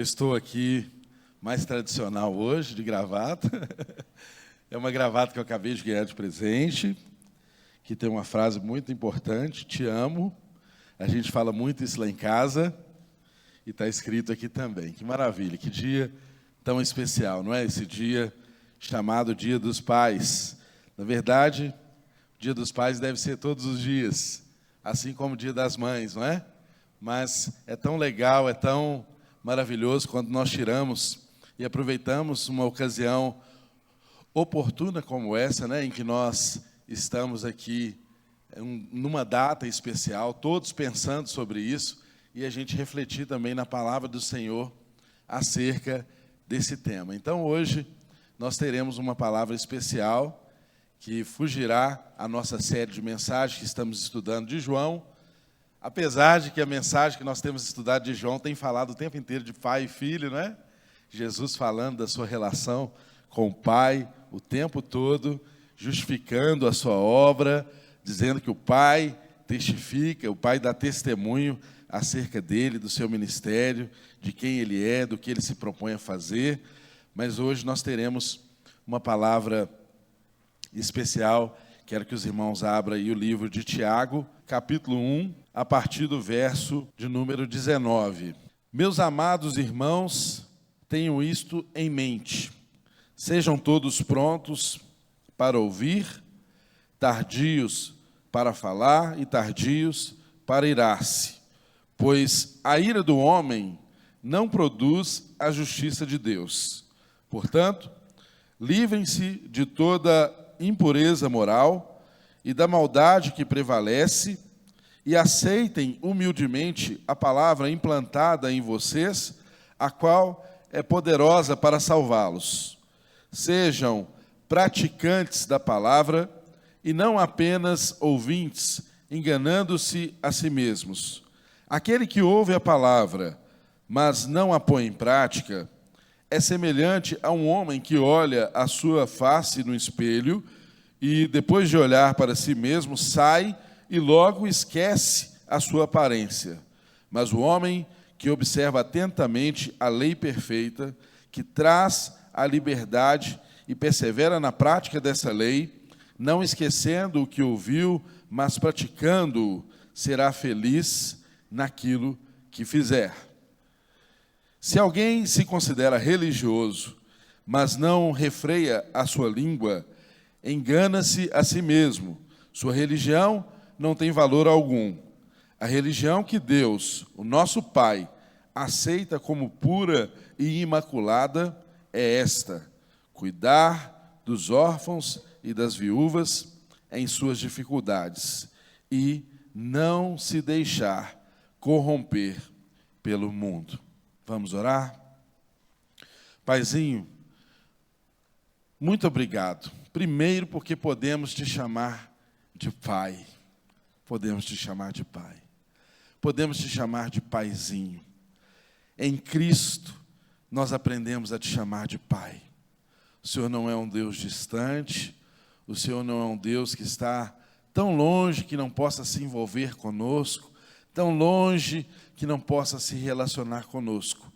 Estou aqui mais tradicional hoje, de gravata. É uma gravata que eu acabei de ganhar de presente, que tem uma frase muito importante: te amo. A gente fala muito isso lá em casa, e está escrito aqui também. Que maravilha, que dia tão especial, não é? Esse dia chamado Dia dos Pais. Na verdade, o Dia dos Pais deve ser todos os dias, assim como o Dia das Mães, não é? Mas é tão legal, é tão maravilhoso quando nós tiramos e aproveitamos uma ocasião oportuna como essa, né, em que nós estamos aqui numa data especial, todos pensando sobre isso, e a gente refletir também na palavra do Senhor acerca desse tema. Então, hoje, nós teremos uma palavra especial que fugirá à nossa série de mensagens que estamos estudando de João, apesar de que a mensagem que nós temos estudado de João tem falado o tempo inteiro de pai e filho, né? Jesus falando da sua relação com o Pai o tempo todo, justificando a sua obra, dizendo que o Pai testifica, o Pai dá testemunho acerca dele, do seu ministério, de quem ele é, do que ele se propõe a fazer. Mas hoje nós teremos uma palavra especial. Quero que os irmãos abram aí o livro de Tiago, capítulo 1, a partir do verso de número 19. Meus amados irmãos, tenham isto em mente. Sejam todos prontos para ouvir, tardios para falar e tardios para irar-se, pois a ira do homem não produz a justiça de Deus. Portanto, livrem-se de toda impureza moral e da maldade que prevalece e aceitem humildemente a palavra implantada em vocês, a qual é poderosa para salvá-los. Sejam praticantes da palavra e não apenas ouvintes, enganando-se a si mesmos. Aquele que ouve a palavra, mas não a põe em prática, é semelhante a um homem que olha a sua face no espelho e, depois de olhar para si mesmo, sai e logo esquece a sua aparência. Mas o homem que observa atentamente a lei perfeita, que traz a liberdade e persevera na prática dessa lei, não esquecendo o que ouviu, mas praticando-o, será feliz naquilo que fizer. Se alguém se considera religioso, mas não refreia a sua língua, engana-se a si mesmo. Sua religião não tem valor algum. A religião que Deus, o nosso Pai, aceita como pura e imaculada é esta: cuidar dos órfãos e das viúvas em suas dificuldades e não se deixar corromper pelo mundo. Vamos orar? Paizinho, muito obrigado. Primeiro, porque podemos te chamar de Pai. Podemos te chamar de Pai. Podemos te chamar de Paizinho. Em Cristo, nós aprendemos a te chamar de Pai. O Senhor não é um Deus distante. O Senhor não é um Deus que está tão longe que não possa se envolver conosco, tão longe que não possa se relacionar conosco.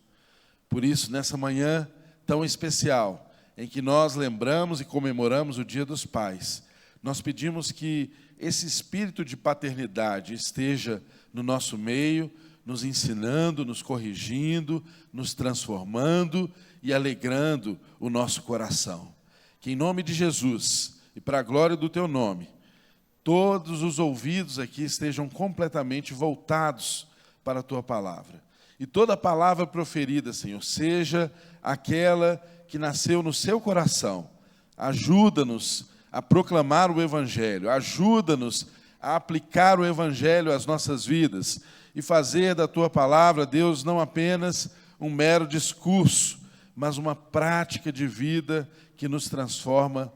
Por isso, nessa manhã tão especial, em que nós lembramos e comemoramos o Dia dos Pais, nós pedimos que esse espírito de paternidade esteja no nosso meio, nos ensinando, nos corrigindo, nos transformando e alegrando o nosso coração. Que em nome de Jesus e para a glória do teu nome, todos os ouvidos aqui estejam completamente voltados para a tua palavra. E toda palavra proferida, Senhor, seja aquela que nasceu no seu coração. Ajuda-nos a proclamar o Evangelho, ajuda-nos a aplicar o Evangelho às nossas vidas e fazer da tua palavra, Deus, não apenas um mero discurso, mas uma prática de vida que nos transforma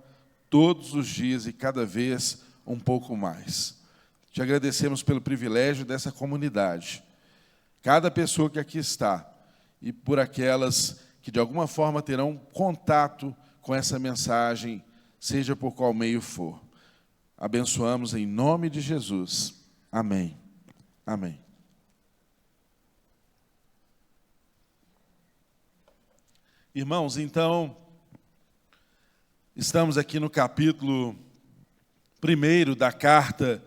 todos os dias e cada vez um pouco mais. Te agradecemos pelo privilégio dessa comunidade. Cada pessoa que aqui está e por aquelas que de alguma forma terão contato com essa mensagem, seja por qual meio for. Abençoamos em nome de Jesus. Amém. Amém. Irmãos, então, estamos aqui no capítulo 1 da carta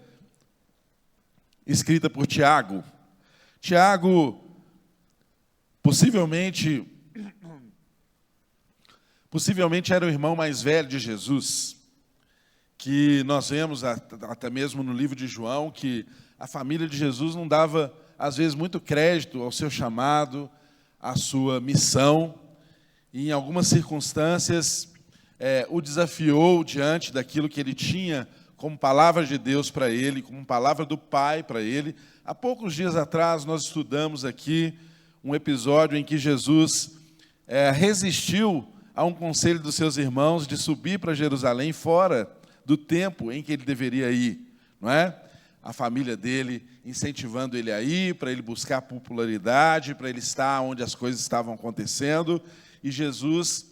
escrita por Tiago. Tiago, possivelmente era o irmão mais velho de Jesus, que nós vemos até mesmo no livro de João, que a família de Jesus não dava, às vezes, muito crédito ao seu chamado, à sua missão, e em algumas circunstâncias o desafiou diante daquilo que ele tinha como palavra de Deus para ele, como palavra do Pai para ele. Há poucos dias atrás nós estudamos aqui um episódio em que Jesus resistiu a um conselho dos seus irmãos de subir para Jerusalém fora do tempo em que ele deveria ir, não é? A família dele incentivando ele a ir, para ele buscar popularidade, para ele estar onde as coisas estavam acontecendo, e Jesus,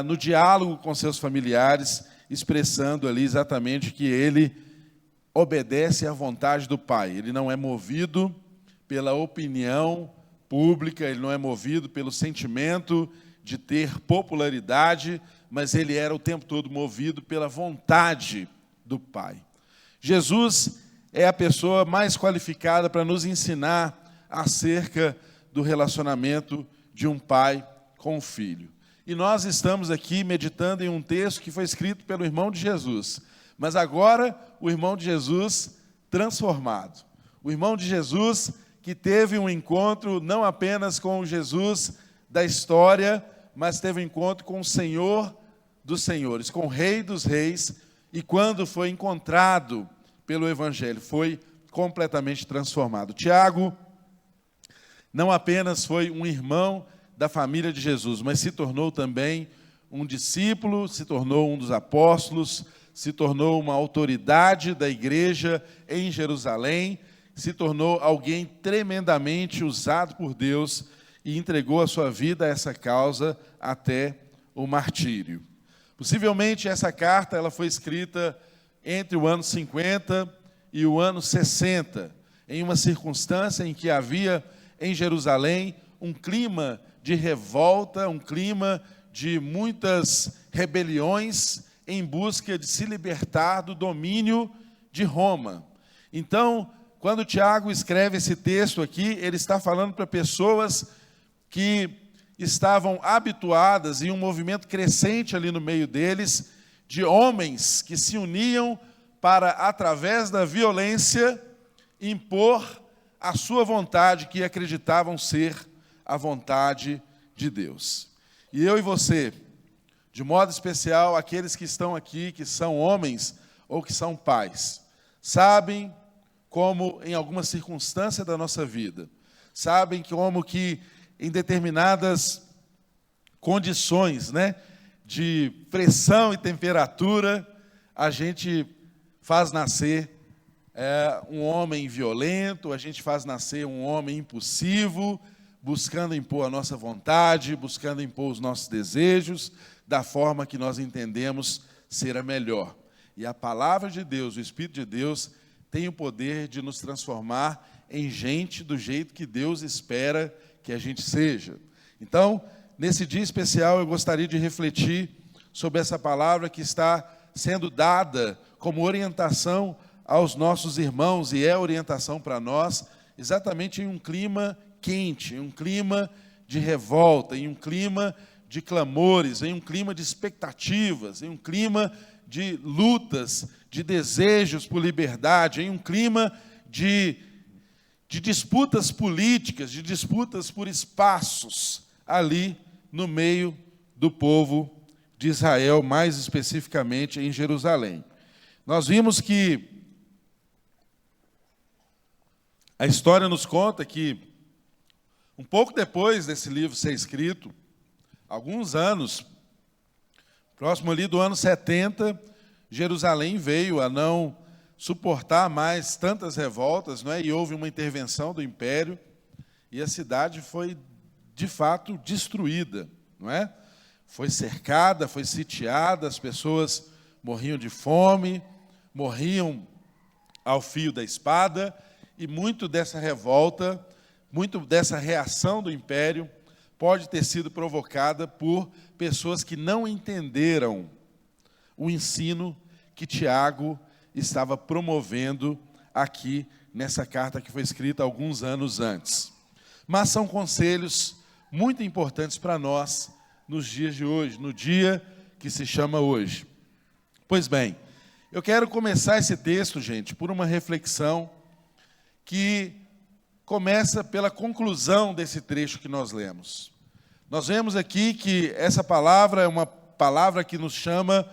no diálogo com seus familiares, expressando ali exatamente que ele obedece à vontade do Pai. Ele não é movido pela opinião pública, ele não é movido pelo sentimento de ter popularidade, mas ele era o tempo todo movido pela vontade do Pai. Jesus é a pessoa mais qualificada para nos ensinar acerca do relacionamento de um pai com o filho. E nós estamos aqui meditando em um texto que foi escrito pelo irmão de Jesus, mas agora o irmão de Jesus transformado. O irmão de Jesus que teve um encontro não apenas com o Jesus da história, mas teve um encontro com o Senhor dos senhores, com o Rei dos reis, e quando foi encontrado pelo Evangelho, foi completamente transformado. Tiago não apenas foi um irmão da família de Jesus, mas se tornou também um discípulo, se tornou um dos apóstolos, se tornou uma autoridade da igreja em Jerusalém, se tornou alguém tremendamente usado por Deus e entregou a sua vida a essa causa até o martírio. Possivelmente essa carta ela foi escrita entre o ano 50 e o ano 60, em uma circunstância em que havia em Jerusalém um clima de revolta, um clima de muitas rebeliões em busca de se libertar do domínio de Roma. Então, quando Tiago escreve esse texto aqui, ele está falando para pessoas que estavam habituadas em um movimento crescente ali no meio deles, de homens que se uniam para, através da violência, impor a sua vontade, que acreditavam ser a vontade de Deus. E eu e você, de modo especial, aqueles que estão aqui, que são homens ou que são pais, sabem como, em alguma circunstância da nossa vida, sabem como que, em determinadas condições, de pressão e temperatura, a gente faz nascer um homem violento, a gente faz nascer um homem impulsivo, buscando impor a nossa vontade, buscando impor os nossos desejos, da forma que nós entendemos ser a melhor. E a palavra de Deus, o Espírito de Deus, tem o poder de nos transformar em gente do jeito que Deus espera que a gente seja. Então, nesse dia especial, eu gostaria de refletir sobre essa palavra que está sendo dada como orientação aos nossos irmãos, e é orientação para nós, exatamente em um clima quente, em um clima de revolta, em um clima de clamores, em um clima de expectativas, em um clima de lutas, de desejos por liberdade, em um clima de disputas políticas, de disputas por espaços ali no meio do povo de Israel, mais especificamente em Jerusalém. Nós vimos que a história nos conta que, um pouco depois desse livro ser escrito, alguns anos, próximo ali do ano 70, Jerusalém veio a não suportar mais tantas revoltas, e houve uma intervenção do Império, e a cidade foi, de fato, destruída, Foi cercada, foi sitiada, as pessoas morriam de fome, morriam ao fio da espada, e muito dessa revolta, muito dessa reação do Império, pode ter sido provocada por pessoas que não entenderam o ensino que Tiago estava promovendo aqui nessa carta que foi escrita alguns anos antes. Mas são conselhos muito importantes para nós nos dias de hoje, no dia que se chama hoje. Pois bem, eu quero começar esse texto, gente, por uma reflexão que começa pela conclusão desse trecho que nós lemos. Nós vemos aqui que essa palavra é uma palavra que nos chama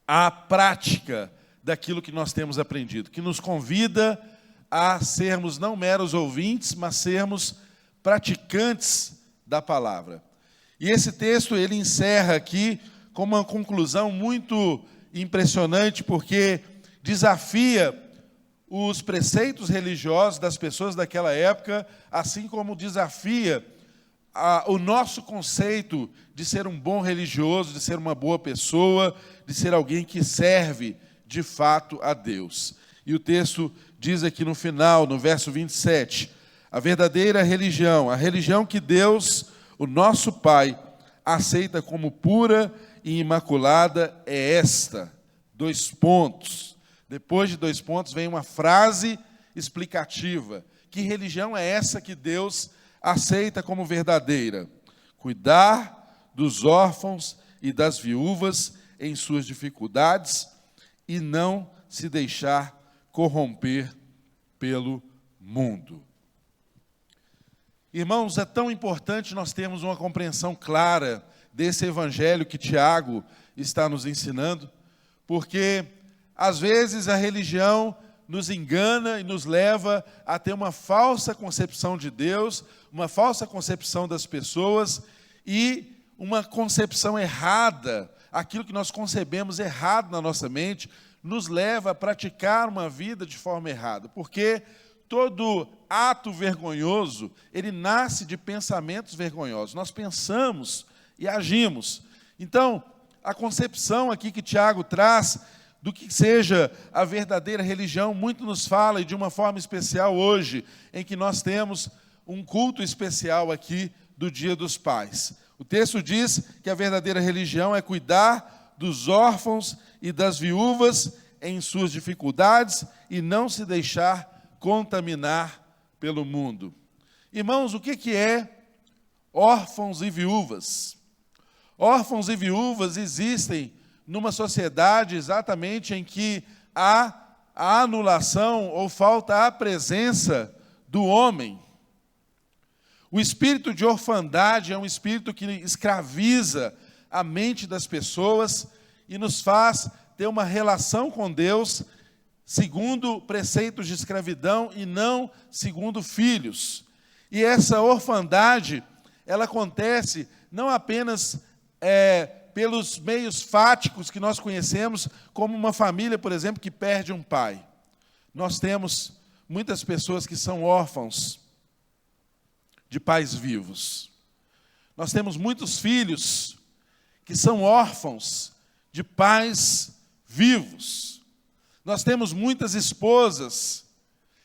à prática daquilo que nós temos aprendido, que nos convida a sermos não meros ouvintes, mas sermos praticantes da palavra. E esse texto, ele encerra aqui com uma conclusão muito impressionante, porque desafia os preceitos religiosos das pessoas daquela época, assim como desafia o nosso conceito de ser um bom religioso, de ser uma boa pessoa, de ser alguém que serve de fato a Deus. E o texto diz aqui no final, no verso 27, a verdadeira religião, a religião que Deus, o nosso Pai, aceita como pura e imaculada é esta. 2 pontos. Depois de 2 pontos vem uma frase explicativa. Que religião é essa que Deus aceita como verdadeira? Cuidar dos órfãos e das viúvas em suas dificuldades e não se deixar corromper pelo mundo. Irmãos, é tão importante nós termos uma compreensão clara desse evangelho que Tiago está nos ensinando, porque às vezes a religião nos engana e nos leva a ter uma falsa concepção de Deus, uma falsa concepção das pessoas e uma concepção errada, aquilo que nós concebemos errado na nossa mente, nos leva a praticar uma vida de forma errada, porque todo ato vergonhoso, ele nasce de pensamentos vergonhosos. Nós pensamos e agimos. Então, a concepção aqui que Tiago traz do que seja a verdadeira religião, muito nos fala, e de uma forma especial hoje, em que nós temos um culto especial aqui do Dia dos Pais. O texto diz que a verdadeira religião é cuidar dos órfãos e das viúvas em suas dificuldades e não se deixar contaminar pelo mundo. Irmãos, o que é órfãos e viúvas? Órfãos e viúvas existem numa sociedade exatamente em que há a anulação ou falta a presença do homem. O espírito de orfandade é um espírito que escraviza a mente das pessoas e nos faz ter uma relação com Deus segundo preceitos de escravidão e não segundo filhos. E essa orfandade, ela acontece não apenas pelos meios fáticos que nós conhecemos, como uma família, por exemplo, que perde um pai. Nós temos muitas pessoas que são órfãos de pais vivos. Nós temos muitos filhos que são órfãos de pais vivos. Nós temos muitas esposas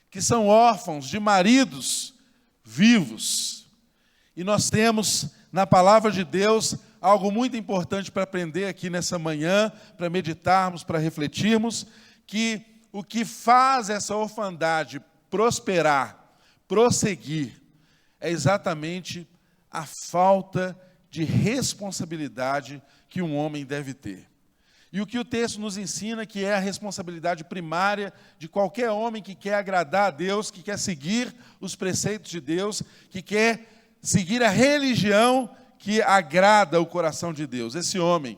que são órfãos de maridos vivos. E nós temos, na palavra de Deus, algo muito importante para aprender aqui nessa manhã, para meditarmos, para refletirmos, que o que faz essa orfandade prosperar, prosseguir, é exatamente a falta de responsabilidade que um homem deve ter. E o que o texto nos ensina que é a responsabilidade primária de qualquer homem que quer agradar a Deus, que quer seguir os preceitos de Deus, que quer seguir a religião que agrada o coração de Deus. Esse homem,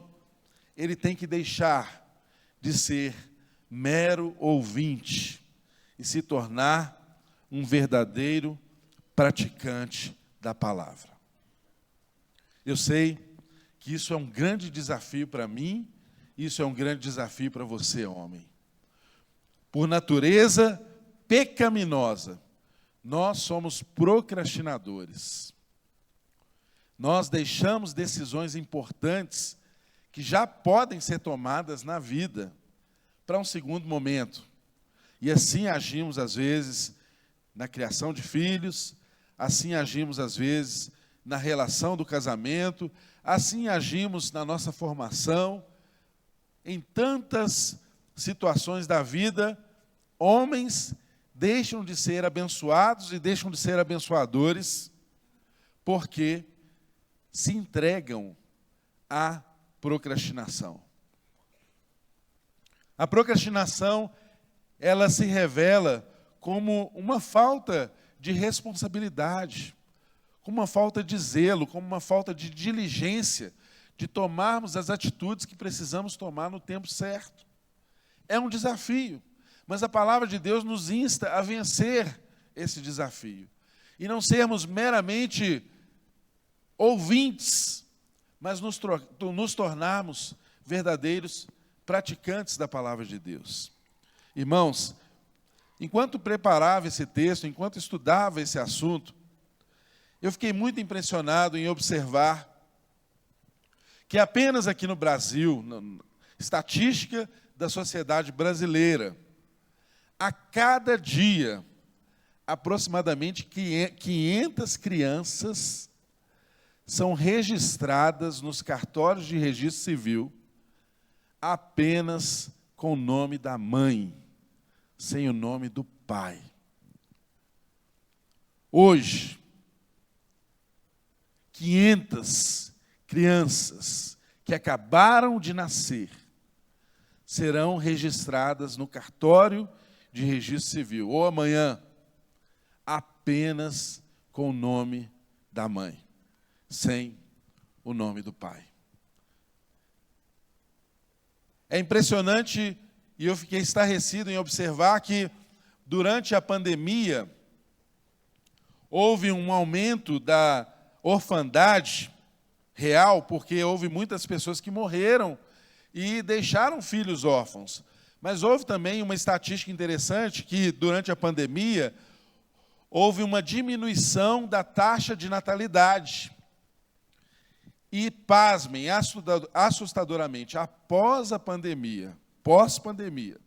ele tem que deixar de ser mero ouvinte e se tornar um verdadeiro praticante da palavra. Eu sei que isso é um grande desafio para mim, isso é um grande desafio para você, homem. Por natureza pecaminosa, nós somos procrastinadores. Nós deixamos decisões importantes que já podem ser tomadas na vida para um segundo momento. E assim agimos, às vezes, na criação de filhos, assim agimos, às vezes, na relação do casamento, assim agimos na nossa formação, em tantas situações da vida, homens deixam de ser abençoados e deixam de ser abençoadores, porque se entregam à procrastinação. A procrastinação, ela se revela como uma falta de responsabilidade, como uma falta de zelo, como uma falta de diligência, de tomarmos as atitudes que precisamos tomar no tempo certo. É um desafio, mas a palavra de Deus nos insta a vencer esse desafio. E não sermos meramente ouvintes, mas nos tornarmos verdadeiros praticantes da palavra de Deus. Irmãos, enquanto preparava esse texto, enquanto estudava esse assunto, eu fiquei muito impressionado em observar que apenas aqui no Brasil, na estatística da sociedade brasileira, a cada dia, aproximadamente 500 crianças são registradas nos cartórios de registro civil apenas com o nome da mãe, sem o nome do pai. Hoje, 500 crianças que acabaram de nascer serão registradas no cartório de registro civil, ou amanhã, apenas com o nome da mãe, sem o nome do pai. É impressionante, e eu fiquei estarrecido em observar que, durante a pandemia, houve um aumento da orfandade real, porque houve muitas pessoas que morreram e deixaram filhos órfãos. Mas houve também uma estatística interessante, que, durante a pandemia, houve uma diminuição da taxa de natalidade. E, pasmem, assustadoramente, após a pandemia, pós-pandemia,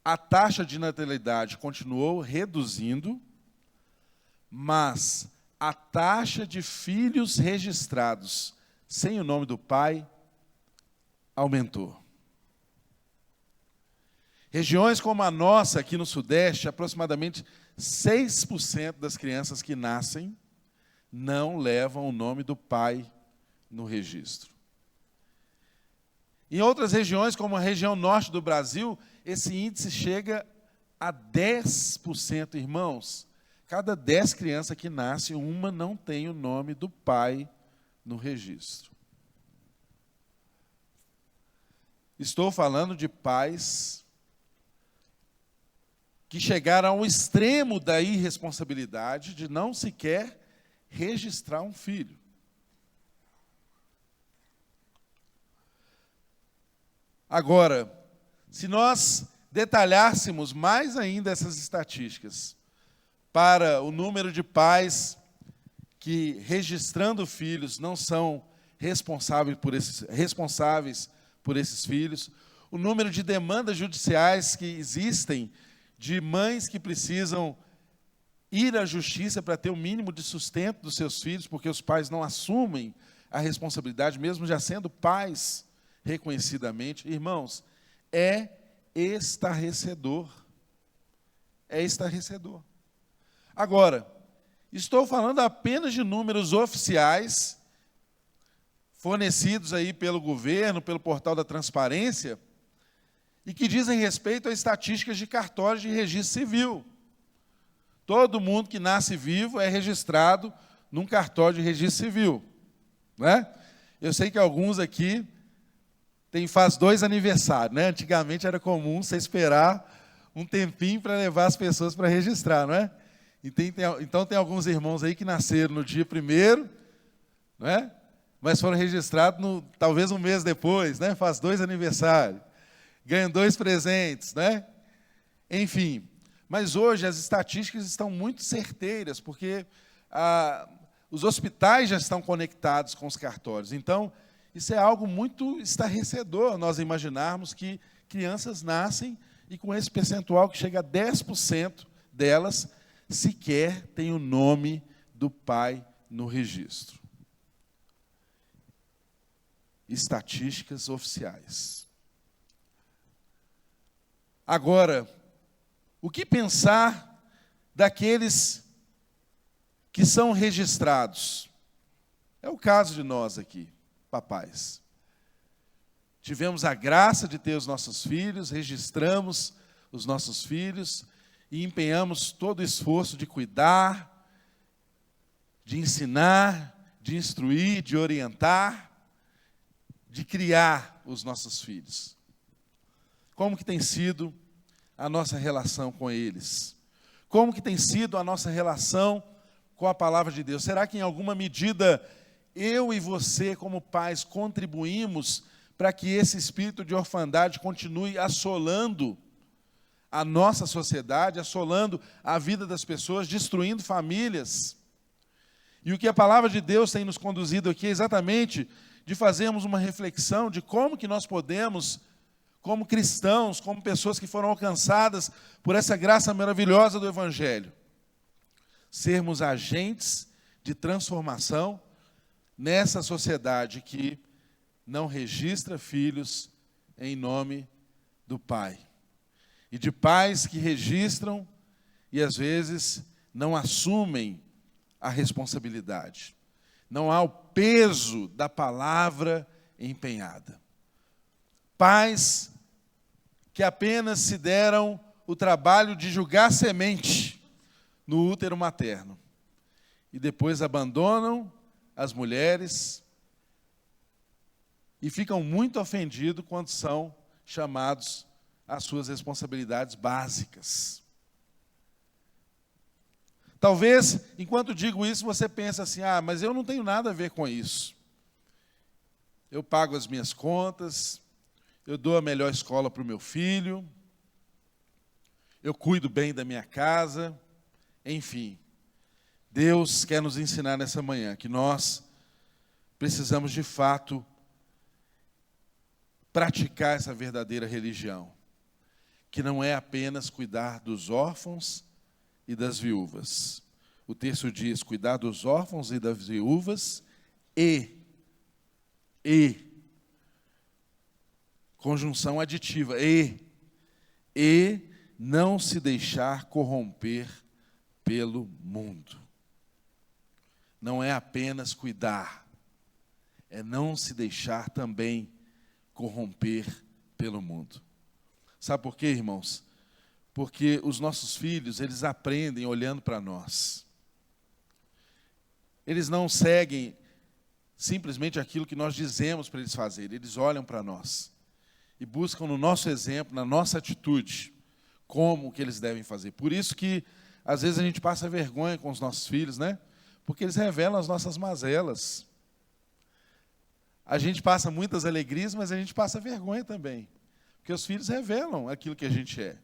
a taxa de natalidade continuou reduzindo, mas a taxa de filhos registrados sem o nome do pai aumentou. Regiões como a nossa, aqui no Sudeste, aproximadamente 6% das crianças que nascem não levam o nome do pai no registro. Em outras regiões, como a região norte do Brasil, esse índice chega a 10%. Irmãos, cada 10 crianças que nascem, uma não tem o nome do pai no registro. Estou falando de pais que chegaram ao extremo da irresponsabilidade de não sequer registrar um filho. Agora, se nós detalhássemos mais ainda essas estatísticas para o número de pais que, registrando filhos, não são responsáveis por esses filhos, o número de demandas judiciais que existem de mães que precisam ir à justiça para ter o mínimo de sustento dos seus filhos, porque os pais não assumem a responsabilidade, mesmo já sendo pais reconhecidamente. Irmãos, é estarrecedor. É estarrecedor. Agora, estou falando apenas de números oficiais, fornecidos aí pelo governo, pelo portal da transparência, e que dizem respeito a estatísticas de cartórios de registro civil. Todo mundo que nasce vivo é registrado num cartório de registro civil. Né? Eu sei que alguns aqui faz 2 aniversários. Né? Antigamente era comum você esperar um tempinho para levar as pessoas para registrar. Não é? Então tem alguns irmãos aí que nasceram no dia 1º, né? Mas foram registrados talvez um mês depois, né? Faz 2 aniversários. Ganham 2 presentes. Né? Enfim. Mas hoje as estatísticas estão muito certeiras, porque os hospitais já estão conectados com os cartórios. Então, isso é algo muito estarrecedor, nós imaginarmos que crianças nascem e com esse percentual que chega a 10% delas sequer tem o nome do pai no registro. Estatísticas oficiais. Agora, o que pensar daqueles que são registrados? É o caso de nós aqui, papais. Tivemos a graça de ter os nossos filhos, registramos os nossos filhos e empenhamos todo o esforço de cuidar, de ensinar, de instruir, de orientar, de criar os nossos filhos. Como que tem sido a nossa relação com eles? Como que tem sido a nossa relação com a palavra de Deus? Será que em alguma medida eu e você, como pais, contribuímos para que esse espírito de orfandade continue assolando a nossa sociedade, assolando a vida das pessoas, destruindo famílias? E o que a palavra de Deus tem nos conduzido aqui é exatamente de fazermos uma reflexão de como que nós podemos, como cristãos, como pessoas que foram alcançadas por essa graça maravilhosa do Evangelho, sermos agentes de transformação nessa sociedade que não registra filhos em nome do Pai. E de pais que registram e às vezes não assumem a responsabilidade. Não há o peso da palavra empenhada. Pais que apenas se deram o trabalho de julgar semente no útero materno e depois abandonam as mulheres e ficam muito ofendidos quando são chamados às suas responsabilidades básicas. Talvez, enquanto digo isso, você pense assim, mas eu não tenho nada a ver com isso. Eu pago as minhas contas, eu dou a melhor escola para o meu filho, eu cuido bem da minha casa, enfim. Deus quer nos ensinar nessa manhã que nós precisamos, de fato, praticar essa verdadeira religião, que não é apenas cuidar dos órfãos e das viúvas. O texto diz, cuidar dos órfãos e das viúvas e conjunção aditiva, e não se deixar corromper pelo mundo. Não é apenas cuidar, é não se deixar também corromper pelo mundo. Sabe por quê, irmãos? Porque os nossos filhos, eles aprendem olhando para nós. Eles não seguem simplesmente aquilo que nós dizemos para eles fazerem. Eles olham para nós e buscam no nosso exemplo, na nossa atitude, como que eles devem fazer. Por isso que, às vezes, a gente passa vergonha com os nossos filhos, né? Porque eles revelam as nossas mazelas. A gente passa muitas alegrias, mas a gente passa vergonha também. Porque os filhos revelam aquilo que a gente é.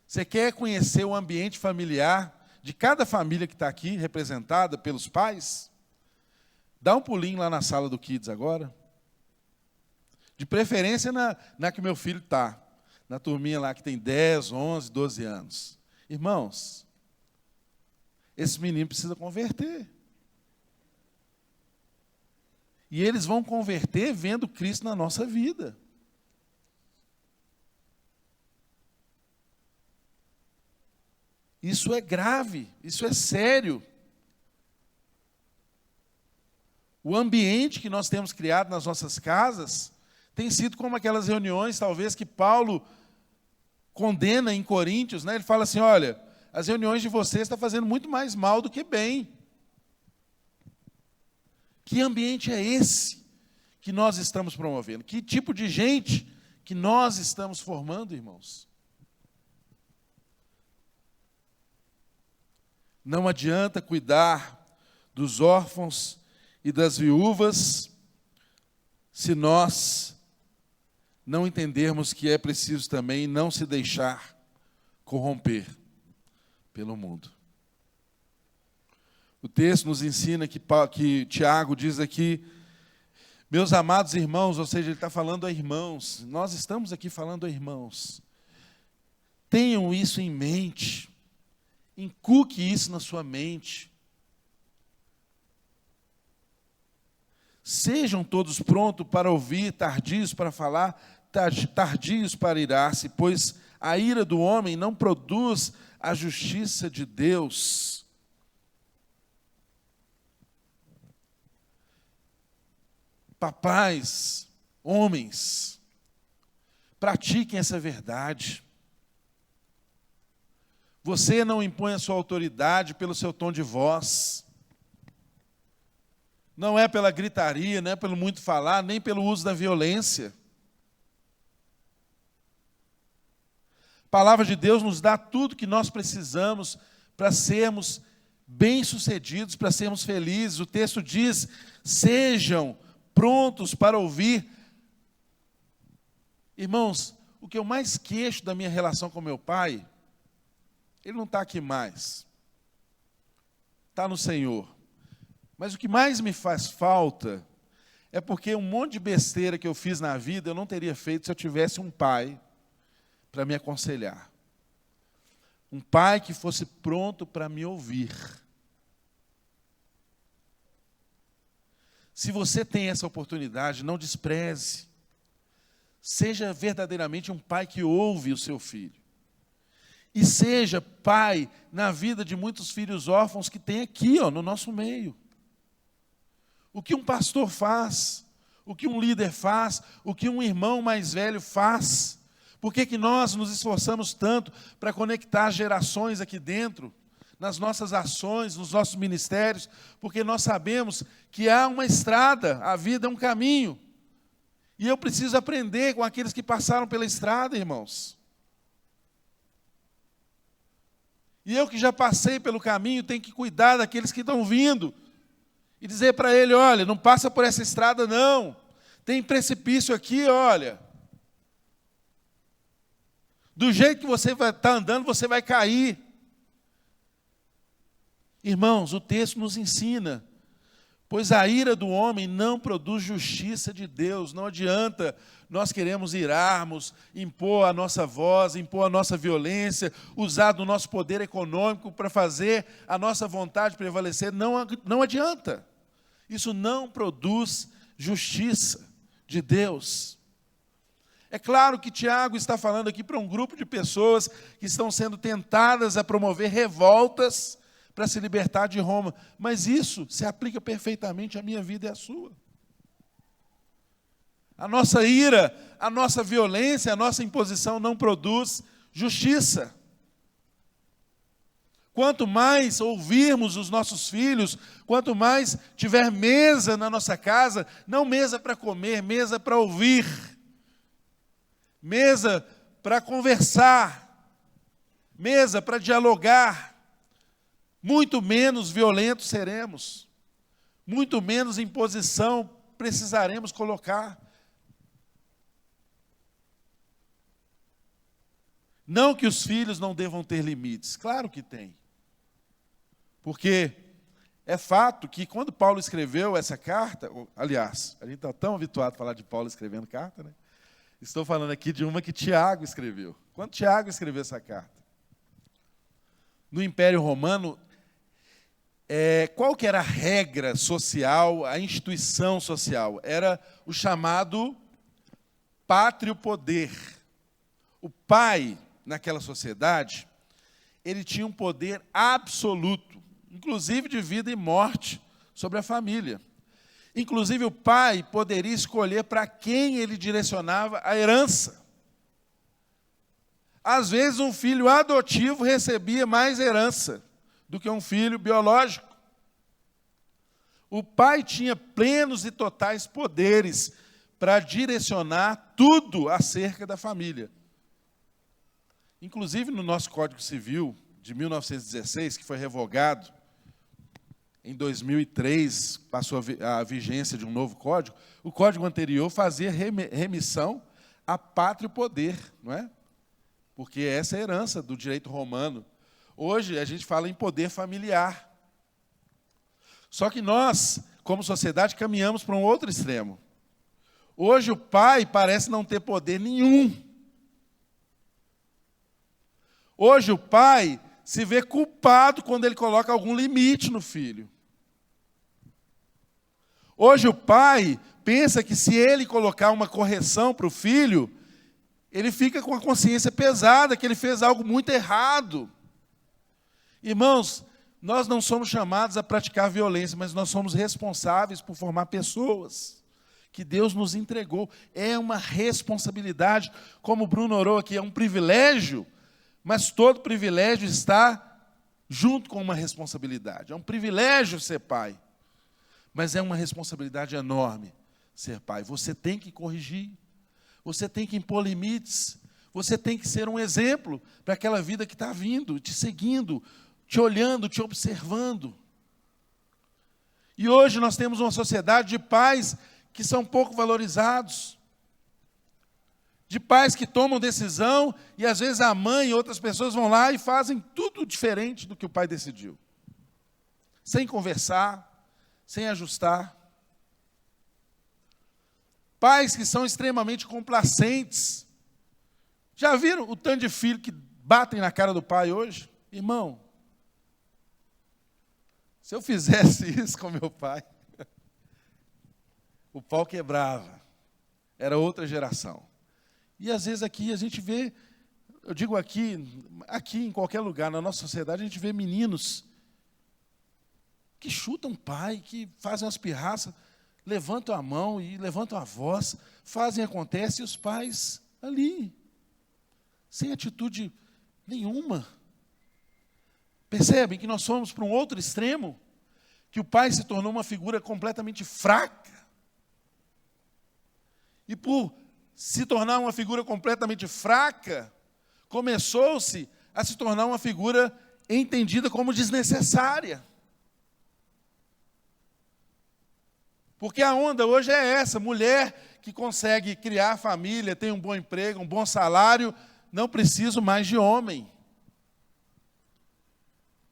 Você quer conhecer o ambiente familiar de cada família que está aqui, representada pelos pais? Dá um pulinho lá na sala do Kids agora. De preferência na que meu filho está. Na turminha lá que tem 10, 11, 12 anos. Irmãos, esse menino precisa converter. E eles vão converter vendo Cristo na nossa vida. Isso é grave, isso é sério. O ambiente que nós temos criado nas nossas casas tem sido como aquelas reuniões, talvez, que Paulo condena em Coríntios, né? Ele fala assim, olha, as reuniões de vocês estão fazendo muito mais mal do que bem. Que ambiente é esse que nós estamos promovendo? Que tipo de gente que nós estamos formando, irmãos? Não adianta cuidar dos órfãos e das viúvas se nós não entendermos que é preciso também não se deixar corromper pelo mundo. O texto nos ensina que Tiago diz aqui, meus amados irmãos, ou seja, ele está falando a irmãos, nós estamos aqui falando a irmãos. Tenham isso em mente, inculque isso na sua mente. Sejam todos prontos para ouvir, tardios para falar, tardios para irar-se, pois a ira do homem não produz a justiça de Deus. Papais, homens, pratiquem essa verdade. Você não impõe a sua autoridade pelo seu tom de voz. Não é pela gritaria, não é pelo muito falar, nem pelo uso da violência. A palavra de Deus nos dá tudo que nós precisamos para sermos bem-sucedidos, para sermos felizes. O texto diz: sejam prontos para ouvir. Irmãos, o que eu mais queixo da minha relação com meu pai, ele não está aqui mais, está no Senhor. Mas o que mais me faz falta é porque um monte de besteira que eu fiz na vida eu não teria feito se eu tivesse um pai para me aconselhar. Um pai que fosse pronto para me ouvir. Se você tem essa oportunidade, não despreze. Seja verdadeiramente um pai que ouve o seu filho. E seja pai na vida de muitos filhos órfãos que tem aqui, no nosso meio. O que um pastor faz, o que um líder faz, o que um irmão mais velho faz. Por que nós nos esforçamos tanto para conectar gerações aqui dentro, nas nossas ações, nos nossos ministérios? Porque nós sabemos que há uma estrada, a vida é um caminho. E eu preciso aprender com aqueles que passaram pela estrada, irmãos. E eu que já passei pelo caminho, tenho que cuidar daqueles que estão vindo. E dizer para ele: olha, não passa por essa estrada não. Tem precipício aqui, olha. Do jeito que você vai estar andando, você vai cair. Irmãos, o texto nos ensina: pois a ira do homem não produz justiça de Deus. Não adianta nós queremos irarmos, impor a nossa voz, impor a nossa violência, usar do nosso poder econômico para fazer a nossa vontade prevalecer. Não adianta. Isso não produz justiça de Deus. É claro que Tiago está falando aqui para um grupo de pessoas que estão sendo tentadas a promover revoltas para se libertar de Roma. Mas isso se aplica perfeitamente à minha vida e à sua. A nossa ira, a nossa violência, a nossa imposição não produz justiça. Quanto mais ouvirmos os nossos filhos, quanto mais tiver mesa na nossa casa, não mesa para comer, mesa para ouvir, mesa para conversar, mesa para dialogar, muito menos violentos seremos, muito menos imposição precisaremos colocar. Não que os filhos não devam ter limites, claro que tem. Porque é fato que quando Paulo escreveu essa carta, aliás, a gente está tão habituado a falar de Paulo escrevendo carta, né? Estou falando aqui de uma que Tiago escreveu. Quando Tiago escreveu essa carta? No Império Romano, qual que era a regra social, a instituição social? Era o chamado pátrio poder. O pai, naquela sociedade, ele tinha um poder absoluto, inclusive de vida e morte, sobre a família. Inclusive o pai poderia escolher para quem ele direcionava a herança. Às vezes um filho adotivo recebia mais herança do que um filho biológico. O pai tinha plenos e totais poderes para direcionar tudo acerca da família. Inclusive no nosso Código Civil de 1916, que foi revogado em 2003, passou a vigência de um novo código, o código anterior fazia remissão a pátrio poder, não é? Porque essa é a herança do direito romano. Hoje a gente fala em poder familiar. Só que nós, como sociedade, caminhamos para um outro extremo. Hoje o pai parece não ter poder nenhum. Hoje o pai se vê culpado quando ele coloca algum limite no filho. Hoje o pai pensa que se ele colocar uma correção para o filho, ele fica com a consciência pesada, que ele fez algo muito errado. Irmãos, nós não somos chamados a praticar violência, mas nós somos responsáveis por formar pessoas que Deus nos entregou. É uma responsabilidade, como o Bruno orou aqui, é um privilégio, mas todo privilégio está junto com uma responsabilidade. É um privilégio ser pai, mas é uma responsabilidade enorme ser pai. Você tem que corrigir, você tem que impor limites, você tem que ser um exemplo para aquela vida que está vindo, te seguindo, te olhando, te observando. E hoje nós temos uma sociedade de pais que são pouco valorizados, de pais que tomam decisão e às vezes a mãe e outras pessoas vão lá e fazem tudo diferente do que o pai decidiu, sem conversar, sem ajustar. Pais que são extremamente complacentes. Já viram o tanto de filho que batem na cara do pai hoje? Irmão, se eu fizesse isso com meu pai, o pau quebrava. Era outra geração. E às vezes aqui a gente vê, eu digo aqui em qualquer lugar, na nossa sociedade, a gente vê meninos que chutam o pai, que fazem umas pirraças, levantam a mão e levantam a voz, fazem, acontece, e os pais ali, sem atitude nenhuma. Percebem que nós fomos para um outro extremo, que o pai se tornou uma figura completamente fraca. E por se tornar uma figura completamente fraca, começou-se a se tornar uma figura entendida como desnecessária. Porque a onda hoje é essa, mulher que consegue criar família, tem um bom emprego, um bom salário, não preciso mais de homem.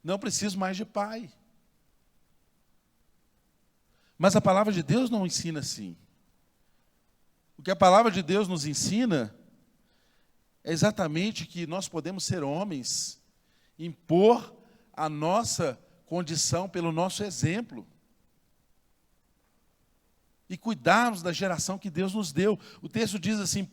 Não preciso mais de pai. Mas a palavra de Deus não ensina assim. O que a palavra de Deus nos ensina é exatamente que nós podemos ser homens, impor a nossa condição pelo nosso exemplo. E cuidarmos da geração que Deus nos deu. O texto diz assim,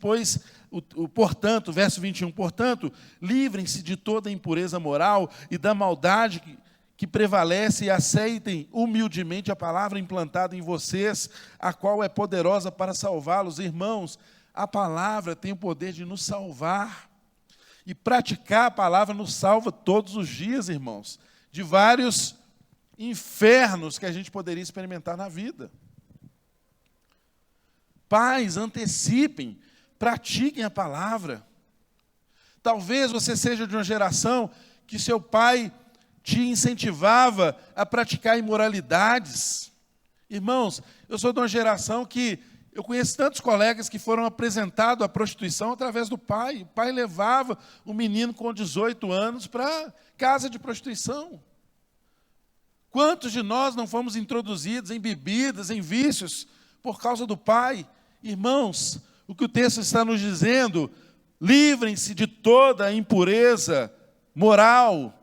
portanto, verso 21, portanto, livrem-se de toda impureza moral e da maldade que prevalece e aceitem humildemente a palavra implantada em vocês, a qual é poderosa para salvá-los. Irmãos, a palavra tem o poder de nos salvar. E praticar a palavra nos salva todos os dias, irmãos, de vários infernos que a gente poderia experimentar na vida. Pais, antecipem, pratiquem a palavra. Talvez você seja de uma geração que seu pai te incentivava a praticar imoralidades. Irmãos, eu sou de uma geração que eu conheço tantos colegas que foram apresentados à prostituição através do pai. O pai levava o menino com 18 anos para casa de prostituição. Quantos de nós não fomos introduzidos em bebidas, em vícios, por causa do pai? Irmãos, o que o texto está nos dizendo, livrem-se de toda a impureza moral.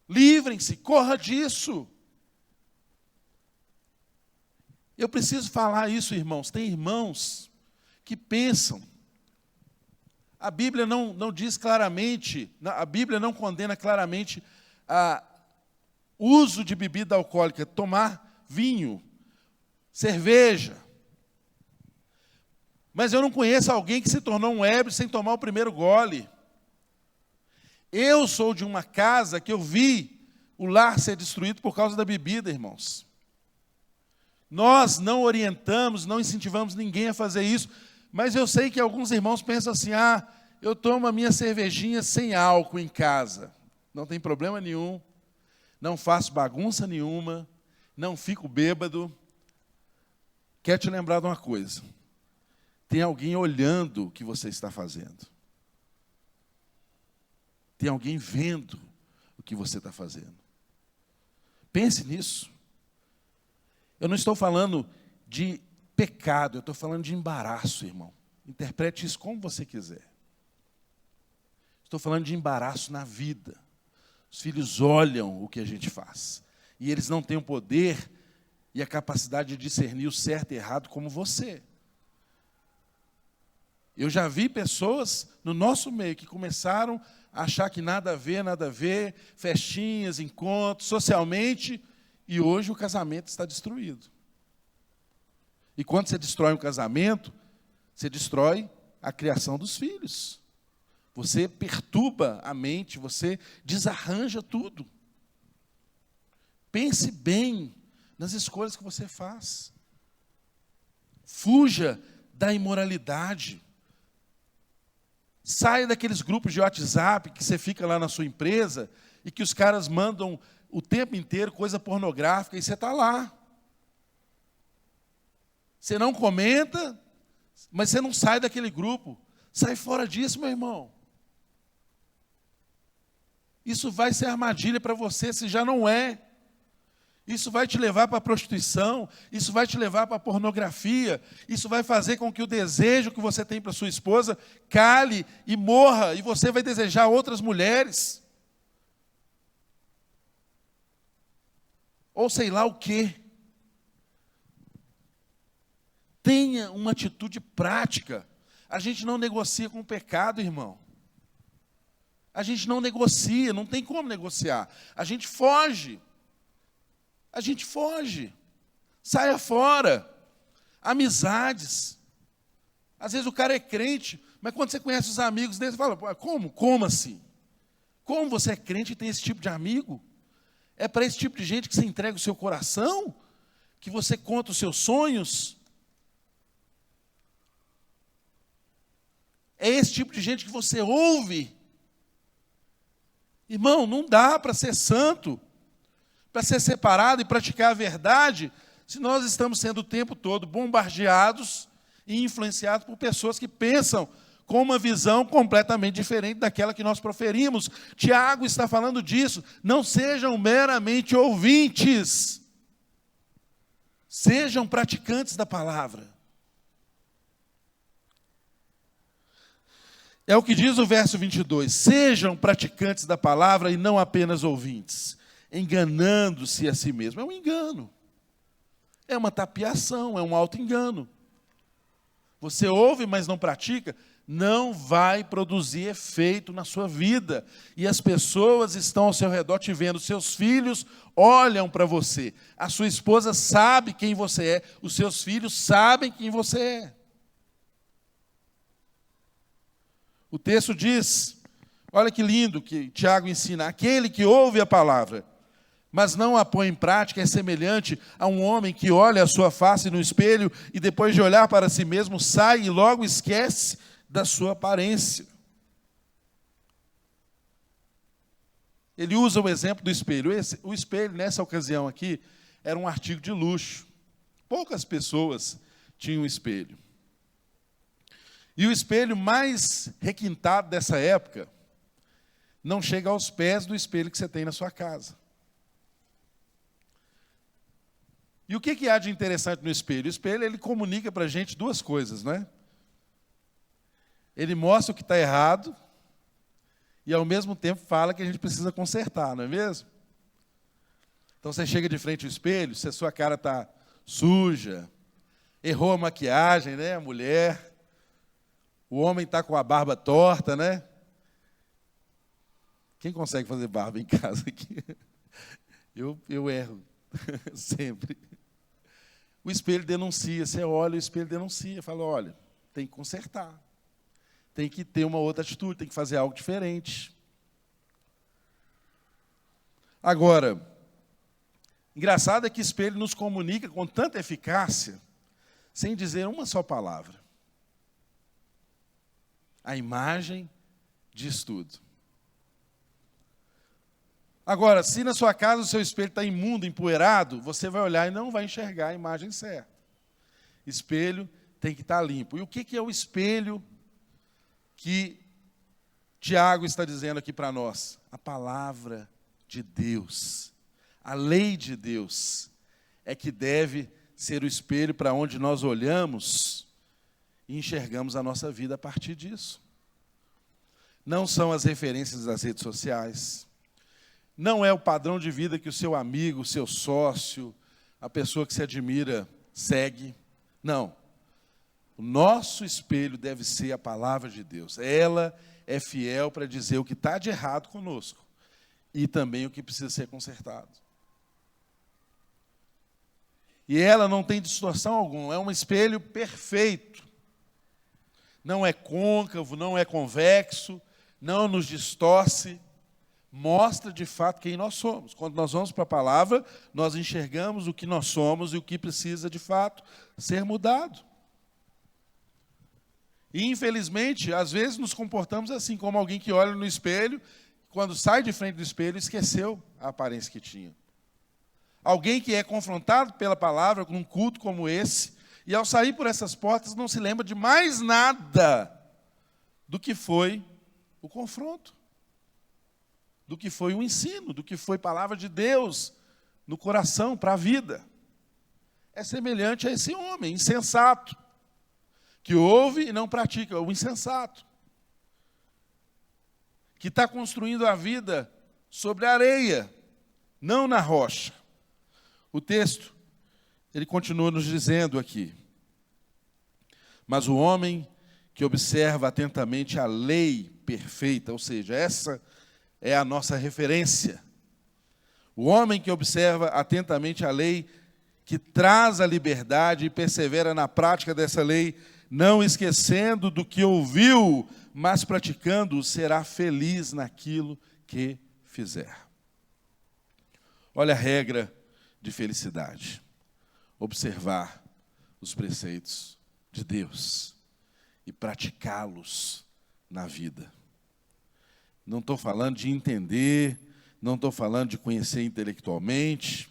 Livrem-se, corra disso. Eu preciso falar isso, irmãos. Tem irmãos que pensam. A Bíblia não diz claramente, a Bíblia não condena claramente o uso de bebida alcoólica, tomar vinho, cerveja. Mas eu não conheço alguém que se tornou um ébrio sem tomar o primeiro gole. Eu sou de uma casa que eu vi o lar ser destruído por causa da bebida, irmãos. Nós não orientamos, não incentivamos ninguém a fazer isso, mas eu sei que alguns irmãos pensam assim, eu tomo a minha cervejinha sem álcool em casa. Não tem problema nenhum, não faço bagunça nenhuma, não fico bêbado. Quero te lembrar de uma coisa. Tem alguém olhando o que você está fazendo. Tem alguém vendo o que você está fazendo. Pense nisso. Eu não estou falando de pecado, eu estou falando de embaraço, irmão. Interprete isso como você quiser. Estou falando de embaraço na vida. Os filhos olham o que a gente faz. E eles não têm o poder e a capacidade de discernir o certo e errado como você. Eu já vi pessoas no nosso meio que começaram a achar que nada a ver, festinhas, encontros, socialmente, e hoje o casamento está destruído. E quando você destrói um casamento, você destrói a criação dos filhos. Você perturba a mente, você desarranja tudo. Pense bem nas escolhas que você faz. Fuja da imoralidade. Saia daqueles grupos de WhatsApp que você fica lá na sua empresa e que os caras mandam o tempo inteiro coisa pornográfica e você está lá. Você não comenta, mas você não sai daquele grupo. Sai fora disso, meu irmão. Isso vai ser armadilha para você, se já não é. Isso vai te levar para a prostituição, isso vai te levar para a pornografia, isso vai fazer com que o desejo que você tem para sua esposa cale e morra, e você vai desejar outras mulheres. Ou sei lá o quê. Tenha uma atitude prática. A gente não negocia com o pecado, irmão. A gente não negocia, não tem como negociar. A gente foge. A gente foge. Saia fora. Amizades. Às vezes o cara é crente, mas quando você conhece os amigos dele, você fala, como? Como assim? Como você é crente e tem esse tipo de amigo? É para esse tipo de gente que você entrega o seu coração? Que você conta os seus sonhos? É esse tipo de gente que você ouve? Irmão, não dá para ser santo, para ser separado e praticar a verdade, se nós estamos sendo o tempo todo bombardeados e influenciados por pessoas que pensam com uma visão completamente diferente daquela que nós proferimos. Tiago está falando disso. Não sejam meramente ouvintes. Sejam praticantes da palavra. É o que diz o verso 22. Sejam praticantes da palavra e não apenas ouvintes, enganando-se a si mesmo. É um engano. É uma tapiação, é um auto-engano. Você ouve, mas não pratica, não vai produzir efeito na sua vida. E as pessoas estão ao seu redor te vendo. Seus filhos olham para você. A sua esposa sabe quem você é. Os seus filhos sabem quem você é. O texto diz, olha que lindo que Tiago ensina, aquele que ouve a palavra, mas não a põe em prática, é semelhante a um homem que olha a sua face no espelho e depois de olhar para si mesmo, sai e logo esquece da sua aparência. Ele usa o exemplo do espelho. O espelho, nessa ocasião aqui, era um artigo de luxo. Poucas pessoas tinham espelho. E o espelho mais requintado dessa época não chega aos pés do espelho que você tem na sua casa. E o que há de interessante no espelho? O espelho, ele comunica para a gente duas coisas, não é? Ele mostra o que está errado e, ao mesmo tempo, fala que a gente precisa consertar, não é mesmo? Então, você chega de frente ao espelho, se a sua cara está suja, errou a maquiagem, né, a mulher... O homem está com a barba torta, né? Quem consegue fazer barba em casa aqui? Eu erro, sempre. O espelho denuncia, você olha, o espelho denuncia, fala, olha, tem que consertar. Tem que ter uma outra atitude, tem que fazer algo diferente. Agora, engraçado é que o espelho nos comunica com tanta eficácia, sem dizer uma só palavra. A imagem diz tudo. Agora, se na sua casa o seu espelho está imundo, empoeirado, você vai olhar e não vai enxergar a imagem certa. Espelho tem que estar limpo. E o que é o espelho que Tiago está dizendo aqui para nós? A palavra de Deus, a lei de Deus, é que deve ser o espelho para onde nós olhamos e enxergamos a nossa vida a partir disso. Não são as referências das redes sociais, não é o padrão de vida que o seu amigo, o seu sócio, a pessoa que se admira segue. Não. O nosso espelho deve ser a palavra de Deus. Ela é fiel para dizer o que está de errado conosco e também o que precisa ser consertado. E ela não tem distorção alguma, é um espelho perfeito. Não é côncavo, não é convexo, não nos distorce, mostra de fato quem nós somos. Quando nós vamos para a palavra, nós enxergamos o que nós somos e o que precisa de fato ser mudado. E infelizmente, às vezes nos comportamos assim, como alguém que olha no espelho, quando sai de frente do espelho, esqueceu a aparência que tinha. Alguém que é confrontado pela palavra, num culto como esse, e ao sair por essas portas não se lembra de mais nada do que foi o confronto, do que foi o ensino, do que foi palavra de Deus no coração, para a vida. É semelhante a esse homem insensato, que ouve e não pratica, o insensato, que está construindo a vida sobre a areia, não na rocha. O texto, ele continua nos dizendo aqui: mas o homem que observa atentamente a lei perfeita, ou seja, essa é a nossa referência. O homem que observa atentamente a lei que traz a liberdade e persevera na prática dessa lei, não esquecendo do que ouviu, mas praticando, será feliz naquilo que fizer. Olha a regra de felicidade: observar os preceitos de Deus e praticá-los na vida. Não estou falando de entender, não estou falando de conhecer intelectualmente,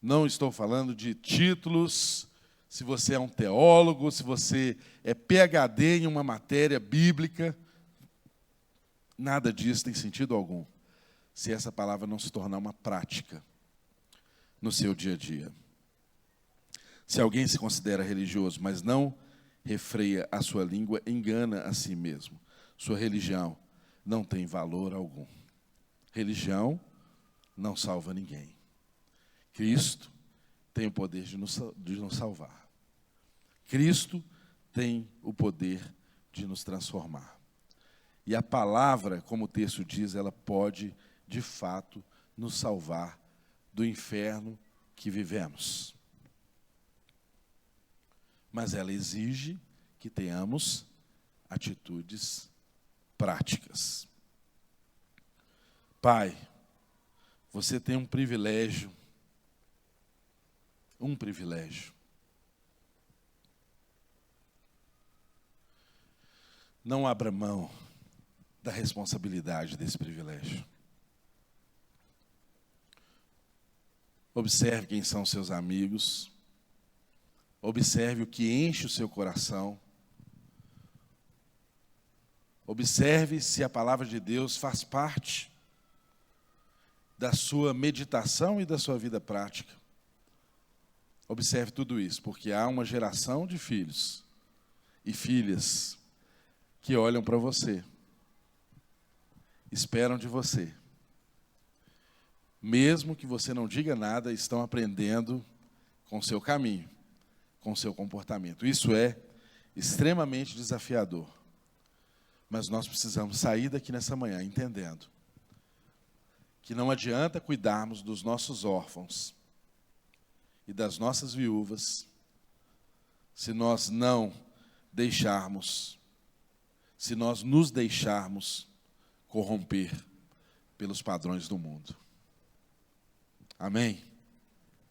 não estou falando de títulos, se você é um teólogo, se você é PhD em uma matéria bíblica. Nada disso tem sentido algum, se essa palavra não se tornar uma prática no seu dia a dia. Se alguém se considera religioso, mas não refreia a sua língua, engana a si mesmo. Sua religião não tem valor algum. Religião não salva ninguém. Cristo tem o poder de nos salvar. Cristo tem o poder de nos transformar. E a palavra, como o texto diz, ela pode, de fato, nos salvar do inferno que vivemos. Mas ela exige que tenhamos atitudes práticas. Pai, você tem um privilégio. Um privilégio. Não abra mão da responsabilidade desse privilégio. Observe quem são seus amigos. Observe o que enche o seu coração. Observe se a palavra de Deus faz parte da sua meditação e da sua vida prática. Observe tudo isso, porque há uma geração de filhos e filhas que olham para você, esperam de você. Mesmo que você não diga nada, estão aprendendo com o seu caminho, com o seu comportamento. Isso é extremamente desafiador. Mas nós precisamos sair daqui nessa manhã entendendo que não adianta cuidarmos dos nossos órfãos e das nossas viúvas se nós não deixarmos, se nós nos deixarmos corromper pelos padrões do mundo. Amém?